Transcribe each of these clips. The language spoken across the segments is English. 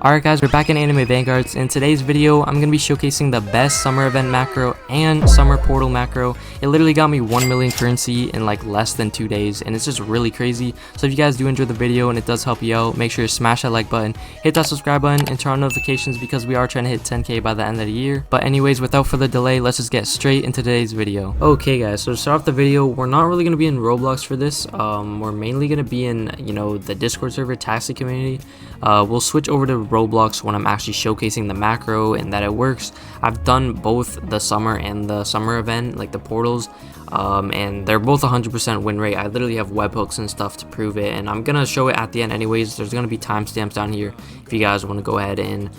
Alright guys, we're back in Anime Vanguards. In today's video, I'm going to be showcasing the best summer event macro and summer portal macro. It literally got me 1 million currency in like less than 2 days, and it's just really crazy. So if you guys do enjoy the video and it does help you out, make sure to smash that like button, hit that subscribe button, and turn on notifications because we are trying to hit 10k by the end of the year. But anyways, without further delay, let's just get straight into today's video. Okay guys, so to start off the video, we're not really going to be in Roblox for this. We're mainly going to be in, the Discord server taxi community. We'll switch over to Roblox when I'm actually showcasing the macro and that it works. I've done both the summer and the summer event, like the portals, and they're both 100% win rate. I literally have webhooks and stuff to prove it, and I'm gonna show it at the end anyways. There's gonna be timestamps down here if you guys want to go ahead and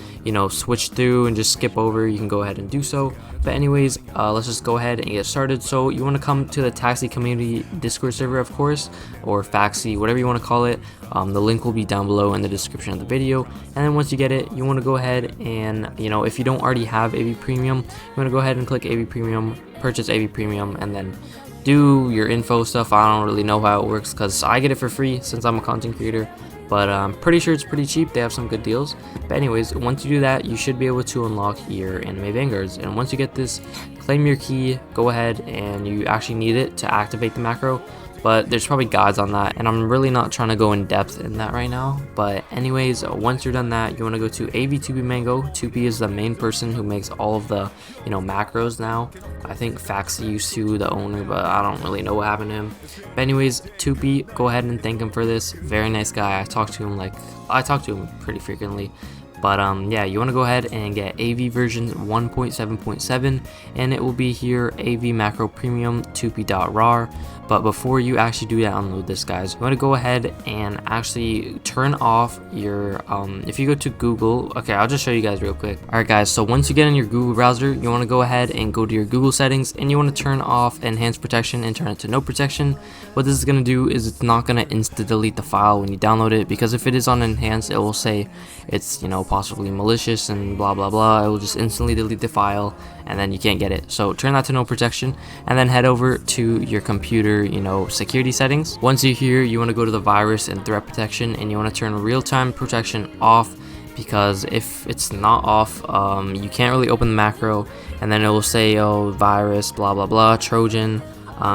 switch through and just skip over. You can go ahead and do so. But anyways, let's just go ahead and get started. So you want to come to the taxi community Discord server, of course, or Faxi, whatever you want to call it. The link will be down below in the description of the video. And then once you get it, you want to go ahead and if you don't already have AV Premium, you want to go ahead and click AV Premium, purchase AV Premium, and then do your info stuff. I don't really know how it works because I get it for free since I'm a content creator, but I'm pretty sure it's pretty cheap. They have some good deals. But anyways, once you do that, you should be able to unlock your Anime Vanguards. And once you get this, claim your key, go ahead, and you actually need it to activate the macro. But there's probably guides on that, and I'm really not trying to go in depth in that right now. But anyways, once you're done that, you want to go to AV2P Mango. 2P is the main person who makes all of the macros now. I think Faxi used to, the owner, but I don't really know what happened to him. But anyways, 2P, go ahead and thank him for this. Very nice guy. I talk to him pretty frequently. But yeah, you want to go ahead and get AV version 1.7.7, and it will be here, AV macro premium 2p.rar. But before you actually do download this, guys, you want to go ahead and actually turn off your if you go to Google, okay, I'll just show you guys real quick. Alright guys, so once you get in your Google browser, you want to go ahead and go to your Google settings, and you want to turn off enhanced protection and turn it to no protection. What this is going to do is it's not going to insta delete the file when you download it, because if it is on enhanced, it will say it's possibly malicious and blah blah blah. It will just instantly delete the file, and then you can't get it. So turn that to no protection, and then head over to your computer security settings. Once you're here, you want to go to the virus and threat protection, and you want to turn real-time protection off, because if it's not off, you can't really open the macro, and then it will say, oh, virus blah blah blah, Trojan.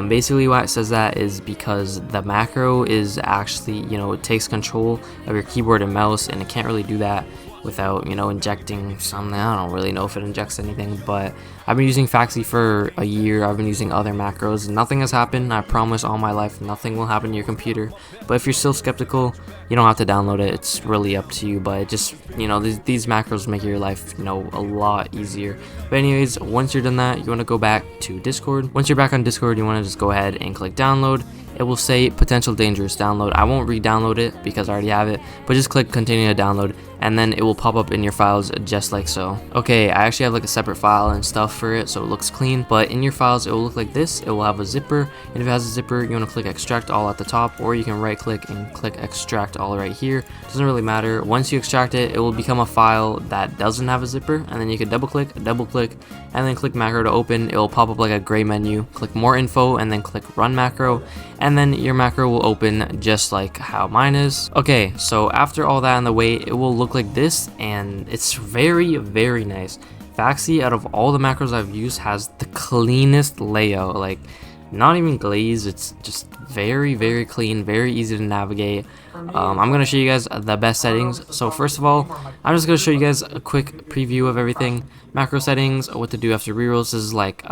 Basically why it says that is because the macro is actually, it takes control of your keyboard and mouse, and it can't really do that without, injecting something. I don't really know if it injects anything, but I've been using Faxi for a year. I've been using other macros. Nothing has happened. I promise all my life nothing will happen to your computer. But if you're still skeptical, you don't have to download it. It's really up to you, but it just, these macros make your life, a lot easier. But anyways, once you're done that, you want to go back to Discord. Once you're back on Discord, you want to just go ahead and click download. It will say potential dangerous download. I won't re-download it because I already have it, but just click continue to download, and then it will pop up in your files just like so. Okay, I actually have like a separate file and stuff for it, so it looks clean, but in your files it will look like this. It will have a zipper, and if it has a zipper, you want to click extract all at the top, or you can right click and click extract all right here. Doesn't really matter. Once you extract it, it will become a file that doesn't have a zipper, and then you can double click, and then click macro to open. It will pop up like a gray menu. Click more info, and then click run macro, and then your macro will open just like how mine is. Okay, so after all that on the way, it will look like this, and it's very, very nice. Faxi, out of all the macros I've used, has the cleanest layout. Like, not even glazed, it's just very, very clean, very easy to navigate. I'm going to show you guys the best settings. So first of all, I'm just going to show you guys a quick preview of everything. Macro settings, what to do after rerolls. This is like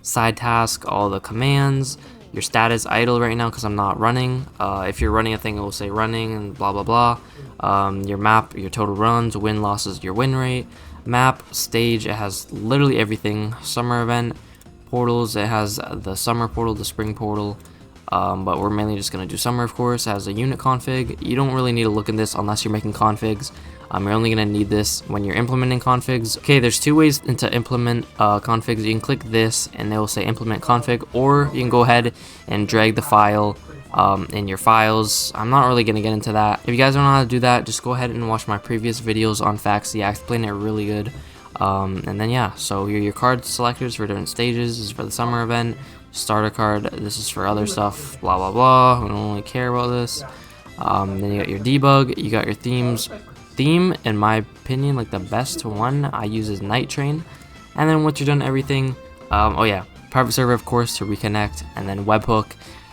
side task, all the commands, your status idle right now because I'm not running. If you're running a thing, it will say running and blah blah blah. Your map, your total runs, win losses, your win rate. Map, stage, it has literally everything. Summer event, portals, it has the summer portal, the spring portal, but we're mainly just going to do summer, of course. It has a unit config. You don't really need to look in this unless you're making configs. You're only going to need this when you're implementing configs. Okay, there's two ways to implement configs. You can click this and they will say implement config, or you can go ahead and drag the file in your files. I'm not really going to get into that. If you guys don't know how to do that, just go ahead and watch my previous videos on Faxi. I explain it really good. And then yeah, so here are your card selectors for different stages. This is for the summer event. Starter card, this is for other stuff, blah blah blah. We don't really care about this. Then you got your debug, you got your themes, theme, in my opinion, like the best one I use is Night Train. And then once you're done everything, oh yeah, private server of course to reconnect, and then webhook.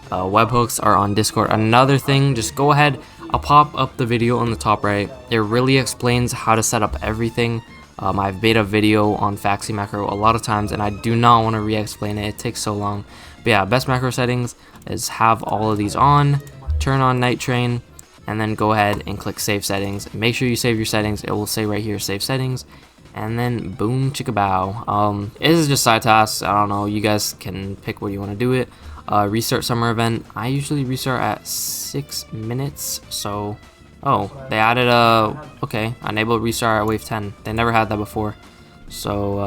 Webhooks are on Discord. Another thing, just go ahead, I'll pop up the video on the top right. It really explains how to set up everything. I've made a video on Faxi macro a lot of times, and I do not want to re-explain it. It takes so long. But yeah, best macro settings is have all of these on, turn on Night Train, and then go ahead and click Save Settings. Make sure you save your settings. It will say right here, Save Settings. And then boom chicka bow. This is just side tasks. I don't know, you guys can pick what you want to do it. Restart summer event. I usually restart at 6 minutes. So, oh, they added okay, enable restart at wave 10. They never had that before. So,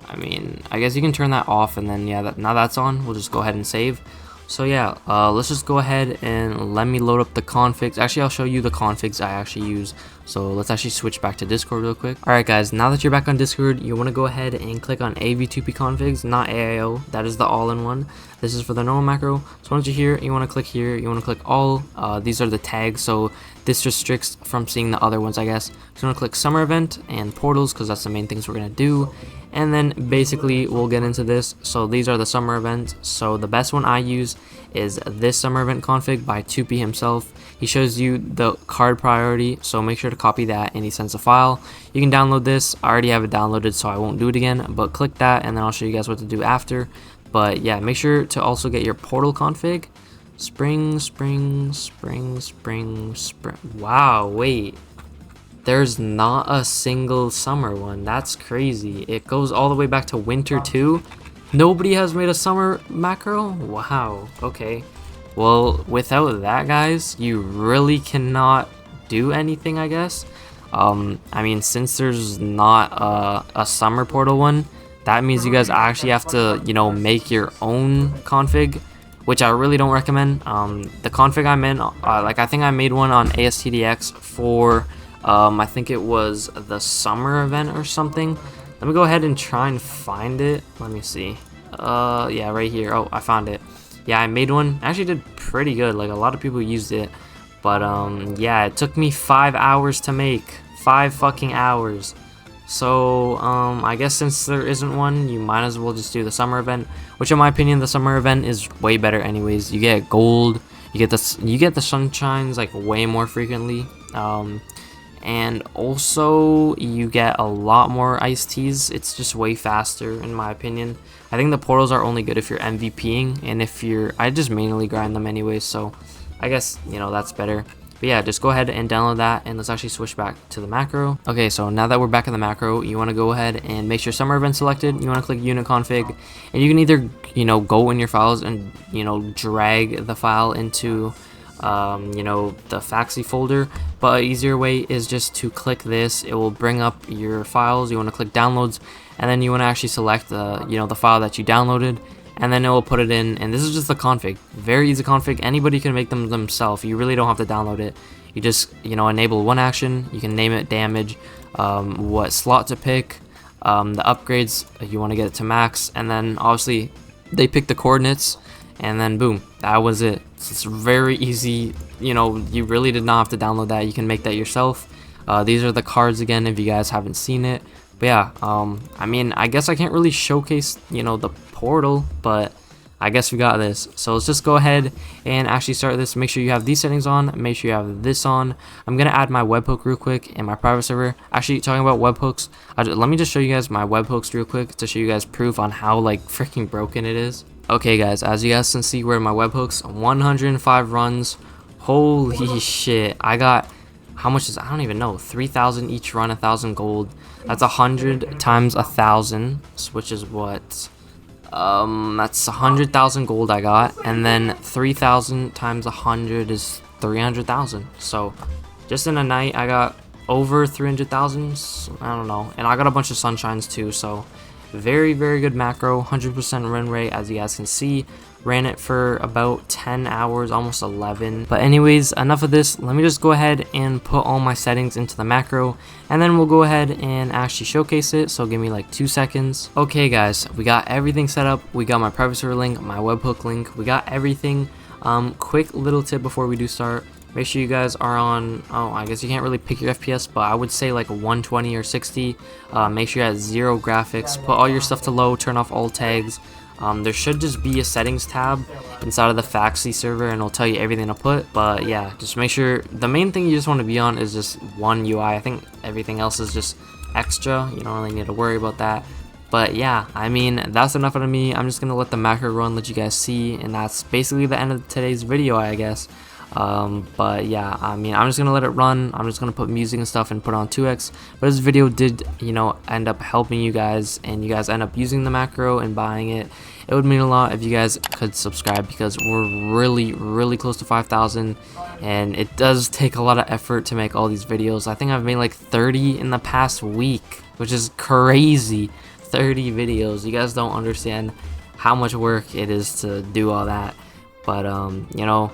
I mean, I guess you can turn that off, and then yeah, now that's on. We'll just go ahead and save. So yeah, let's just go ahead and let me load up the configs. Actually, I'll show you the configs I actually use. So let's actually switch back to Discord real quick. Alright guys, now that you're back on Discord, you want to go ahead and click on AV2P configs, not AIO. That is the all-in-one. This is for the normal macro. So once you're here, you want to click here, you want to click all. These are the tags, so this restricts from seeing the other ones, I guess. So you want to click summer event and portals, because that's the main things we're going to do. And then basically we'll get into this. So these are the summer events. So the best one I use is this summer event config by 2P himself. He shows you the card priority, so make sure to copy that and he sends a file. You can download this. I already have it downloaded, so I won't do it again, but click that and then I'll show you guys what to do after. But yeah, make sure to also get your portal config. Spring. Wow, wait. There's not a single summer one. That's crazy. It goes all the way back to winter too. Nobody has made a summer macro? Wow, okay. Well, without that, guys, you really cannot do anything, I guess. I mean, since there's not a summer portal one, that means you guys actually have to, you know, make your own config, which I really don't recommend. The config I'm in, like I think I made one on ASTDX for, I think it was the summer event or something. Let me go ahead and try and find it. Let me see. Yeah, right here. Oh, I found it. Yeah, I made one. Actually did pretty good. Like, a lot of people used it. But, yeah, it took me 5 hours to make. 5 fucking hours. So, I guess since there isn't one, you might as well just do the summer event. Which, in my opinion, the summer event is way better anyways. You get gold. You get the sunshines, like, way more frequently. And also you get a lot more iced teas. It's just way faster in my opinion. I think the portals are only good if you're MVPing, and if you're, I just mainly grind them anyways, so I guess, you know, that's better. But yeah, just go ahead and download that, and let's actually switch back to the macro. Okay, so now that we're back in the macro, you want to go ahead and make sure summer event selected. You want to click unit config, and you can either, you know, go in your files and, you know, drag the file into you know, the Faxi folder, but an easier way is just to click this. It will bring up your files. You want to click downloads, and then you want to actually select the, you know, the file that you downloaded, and then it will put it in. And this is just the config, very easy config. Anybody can make them themselves. You really don't have to download it. You just, you know, enable one action. You can name it damage, what slot to pick, the upgrades, you want to get it to max, and then obviously they pick the coordinates. And then boom, that was it. It's very easy. You know, you really did not have to download that. You can make that yourself. These are the cards again if you guys haven't seen it. But yeah, I mean, I guess I can't really showcase, you know, the portal, but I guess we got this. So let's just go ahead and actually start this. Make sure you have these settings on. Make sure you have this on. I'm going to add my webhook real quick in my private server. Actually, talking about webhooks, let me just show you guys my webhooks real quick to show you guys proof on how, like, freaking broken it is. Okay guys, as you guys can see, where my webhooks, 105 runs. Holy shit. I got, how much is, I don't even know, 3,000 each run, 1,000 gold. That's 100 times 1,000, which is what, that's 100,000 gold I got, and then 3,000 times 100 is 300,000. So just in a night I got over 300,000. I don't know, and I got a bunch of sunshines too. So very good macro, 100% run rate, as you guys can see. Ran it for about 10 hours, almost 11. But anyways, enough of this. Let me just go ahead and put all my settings into the macro, and then we'll go ahead and actually showcase it. So give me like 2 seconds. Okay guys, we got everything set up. We got my private server link, my webhook link, we got everything. Quick little tip before we do start. Make sure you guys are on, oh, I guess you can't really pick your FPS, but I would say like 120 or 60. Make sure you have 0 graphics, put all your stuff to low, turn off all tags. There should just be a settings tab inside of the Faxi server, and it'll tell you everything to put. But yeah, just make sure, the main thing you just want to be on is just one UI. I think everything else is just extra. You don't really need to worry about that. But yeah, I mean, that's enough out of me. I'm just gonna let the macro run, let you guys see, and that's basically the end of today's video, I guess. But yeah, I mean, I'm just gonna let it run. I'm just gonna put music and stuff and put on 2x. But this video did, you know, end up helping you guys, and you guys end up using the macro and buying it. It would mean a lot if you guys could subscribe, because we're really close to 5,000, and it does take a lot of effort to make all these videos. I think I've made like 30 in the past week, which is crazy. 30 videos. You guys don't understand how much work it is to do all that. But you know,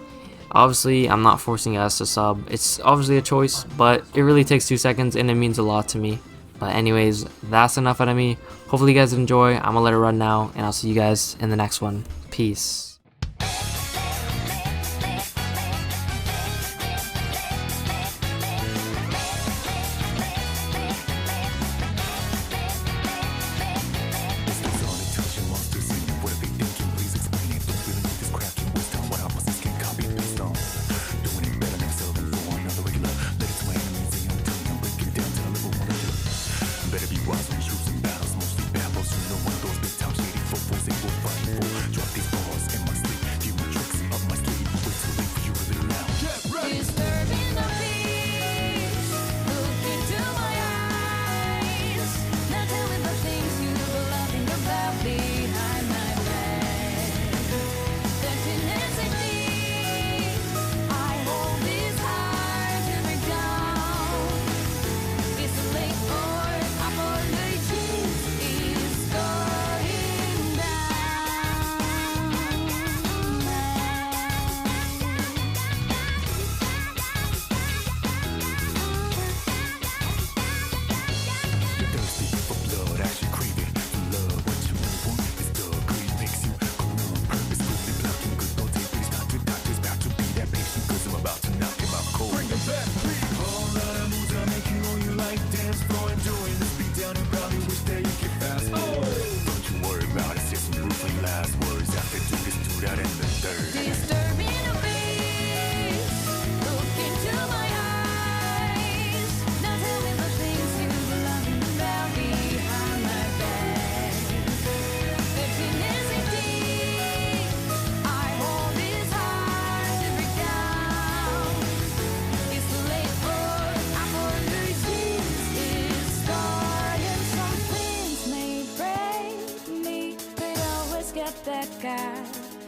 obviously I'm not forcing you guys to sub. It's obviously a choice, but it really takes 2 seconds and it means a lot to me. But anyways, that's enough out of me. Hopefully you guys enjoy. I'm gonna let it run now, and I'll see you guys in the next one. Peace. That guy